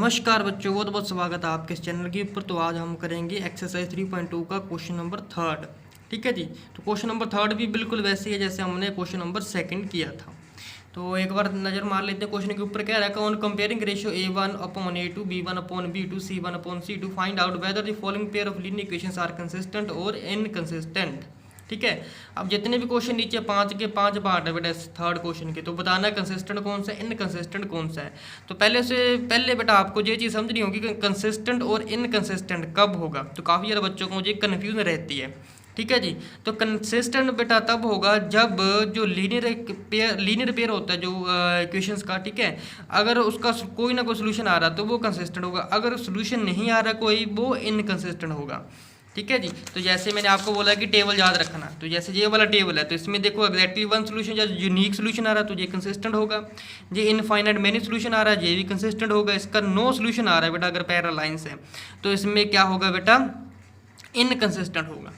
नमस्कार बच्चों, बहुत बहुत स्वागत है आपके इस चैनल के ऊपर। तो आज हम करेंगे एक्सरसाइज 3.2 का क्वेश्चन नंबर थर्ड। ठीक है जी। तो क्वेश्चन नंबर थर्ड भी बिल्कुल वैसे ही है जैसे हमने क्वेश्चन नंबर सेकंड किया था। तो एक बार नज़र मार लेते हैं क्वेश्चन के ऊपर। क्या रहा है, on comparing ratio A1/A2 B1/B2 C1/C2 find out whether the following pair of linear equations are consistent और इनकंसिस्टेंट। ठीक है। अब जितने भी क्वेश्चन नीचे 5 के 5 पार्ट है बेटा थर्ड क्वेश्चन के, तो बताना कंसिस्टेंट कौन सा है, इनकंसिस्टेंट कौन सा है। तो पहले बेटा आपको ये चीज़ समझनी होगी कि कंसिस्टेंट और इनकंसिस्टेंट कब होगा। तो काफ़ी ज़्यादा बच्चों को मुझे कन्फ्यूजन रहती है। ठीक है जी। तो कंसिस्टेंट बेटा तब होगा जब जो लीनियर पेयर होता है जो इक्वेशंस का, ठीक है, अगर उसका कोई ना कोई सोल्यूशन आ रहा तो वो कंसिस्टेंट होगा, अगर सोल्यूशन नहीं आ रहा कोई वो इनकंसिस्टेंट होगा। ठीक है जी। तो जैसे मैंने आपको बोला कि टेबल याद रखना, तो जैसे ये वाला टेबल है तो इसमें देखो एग्जैक्टली वन सोल्यूशन या यूनिक सोल्यूशन आ रहा है तो ये कंसिस्टेंट होगा। ये इनफाइनाइट मेनी सोल्यूशन आ रहा है ये भी कंसिस्टेंट होगा। इसका नो सोल्यूशन आ रहा है बेटा अगर पैरेलल लाइंस है तो इसमें क्या होगा बेटा, इनकंसिस्टेंट होगा।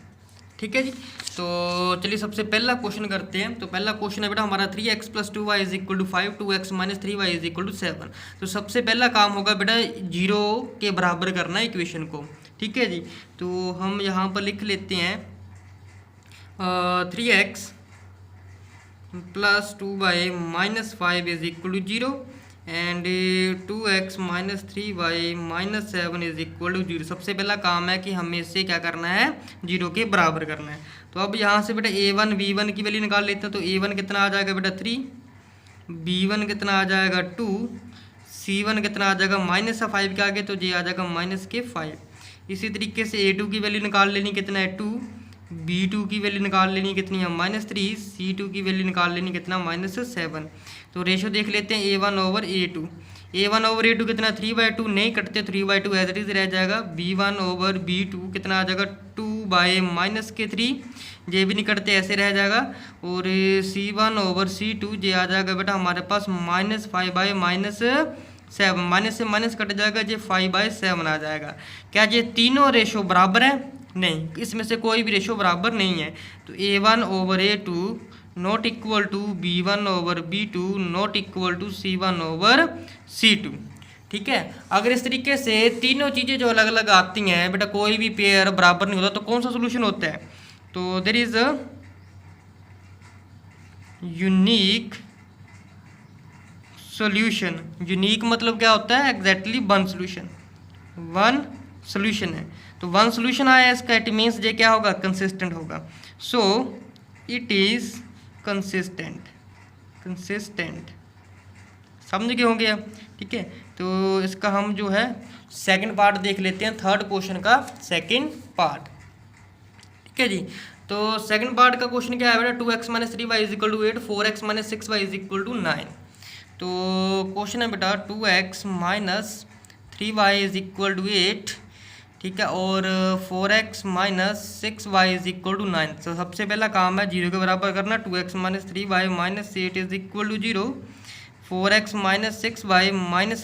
ठीक है जी। तो चलिए सबसे पहला क्वेश्चन करते हैं। तो पहला क्वेश्चन है बेटा हमारा 3x + 2y = 5 2x - 3y = 7। तो सबसे पहला काम होगा बेटा 0 के बराबर करना है इक्वेशन को। ठीक है जी। तो हम यहाँ पर लिख लेते हैं 3x + 2y - 5 = 0 and 2x - 3y - 7 = 0। सबसे पहला काम है कि हमें इससे क्या करना है, 0 के बराबर करना है। तो अब यहाँ से बेटा a1 b1 की वैल्यू निकाल लेते हैं। तो a1 कितना आ जाएगा बेटा 3, b1 कितना आ जाएगा 2, c1 कितना आ जाएगा -5 के आगे तो ये आ जाएगा -5। इसी तरीके से a2 की वैल्यू निकाल लेनी, कितना है 2, b2 की वैल्यू निकाल लेनी कितनी है -3, c2 की वैल्यू निकाल लेनी कितना -7। तो रेशो देख लेते हैं a1/a2। a1/a2 कितना 3/2 नहीं कटते, 3/2 एज इट इज रह जाएगा। b1/b2 कितना आ जाएगा 2/-3, ये भी नहीं कटते ऐसे रह जाएगा। और c1/c2 ये आ जाएगा बेटा हमारे पास -5/-7, माइनस से माइनस कट जाएगा, ये 5/7 आ जाएगा। क्या ये तीनों रेशो बराबर है? नहीं, इसमें से कोई भी रेशो बराबर नहीं है। तो a1/a2 not equal to b1/b2 not equal to c1/c2। ठीक है। अगर इस तरीके से तीनों चीज़ें जो अलग अलग आती हैं बेटा, कोई भी पेयर बराबर नहीं होता तो कौन सा सोल्यूशन होता है, तो there is a unique solution. Unique मतलब क्या होता है, एग्जैक्टली वन सोल्यूशन है। तो वन सोल्यूशन आया इसका, इट मीन्स ये क्या होगा, कंसिस्टेंट होगा। सो इट इज कंसिस्टेंट समझ गए होंगे आप। ठीक है। तो इसका हम जो है सेकंड पार्ट देख लेते हैं, थर्ड क्वेश्चन का सेकंड पार्ट। ठीक है जी। तो सेकंड पार्ट का क्वेश्चन क्या है बेटा, 2x - 3y = 8 4x - 6y = 9। तो क्वेश्चन है बेटा 2x - 3y = 8, ठीक है, और 4x - 6y = 9। तो सबसे पहला काम है 0 के बराबर करना। 2x - 3y - 8 = 0, 4x - 6y - 9 =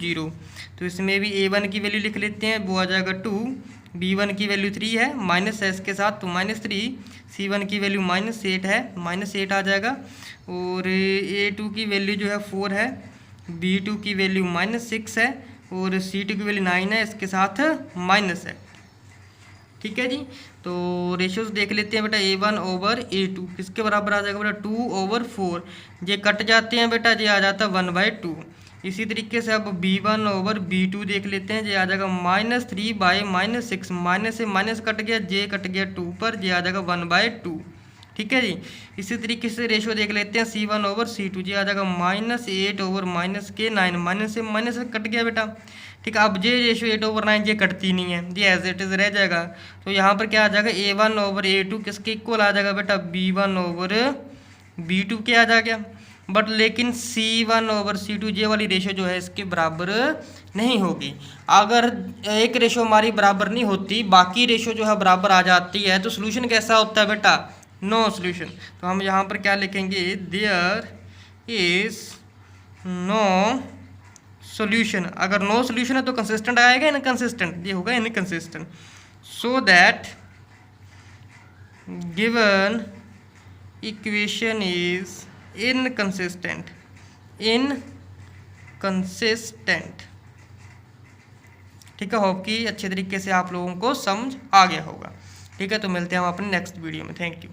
0। तो इसमें भी a1 की वैल्यू लिख लेते हैं, वो आ जाएगा 2, b1 की वैल्यू 3 है माइनस s के साथ तो -3, c1 की वैल्यू -8 है, -8 आ जाएगा। और a2 की वैल्यू जो है 4 है, b2 की वैल्यू -6 है और c2 की वैल्यू 9 है, इसके साथ माइनस है। ठीक है जी। तो रेशियोज देख लेते हैं बेटा a1/a2 किसके बराबर आ जाएगा बेटा 2/4। ये कट जाते हैं बेटा, ये आ जाता है 1/2। इसी तरीके से अब b1/b2 देख लेते हैं, ये आ जाएगा -3/-6, माइनस से माइनस कट गया, ये कट गया 2 पर, ये आ जाएगा 1/2। ठीक है जी। इसी तरीके से रेशियो देख लेते हैं c1/c2, ये आ जाएगा -8/-9, माइनस से माइनस कट गया बेटा। ठीक है। अब ये रेशियो 8/9 ये कटती नहीं है, ये एज इट इज रह जाएगा। तो यहाँ पर क्या आ जाएगा a1/a2 किसके इक्वल आ जाएगा बेटा b1/b2 के आ जाएगा। बट लेकिन c1/c2 ये वाली रेशियो जो है इसके बराबर नहीं होगी। अगर एक रेशियो हमारी बराबर नहीं होती, बाकी रेशियो जो है बराबर आ जाती है, तो सोल्यूशन कैसा होता है बेटा, नो सोल्यूशन। तो हम यहाँ पर क्या लिखेंगे, देयर इज नो सोल्यूशन। अगर नो सोल्यूशन है तो कंसिस्टेंट आएगा, इनकंसिस्टेंट, ये होगा inconsistent. So that given equation is inconsistent ठीक है, होप कि अच्छे तरीके से आप लोगों को समझ आ गया होगा। ठीक है, तो मिलते हैं हम अपने नेक्स्ट वीडियो में। Thank you.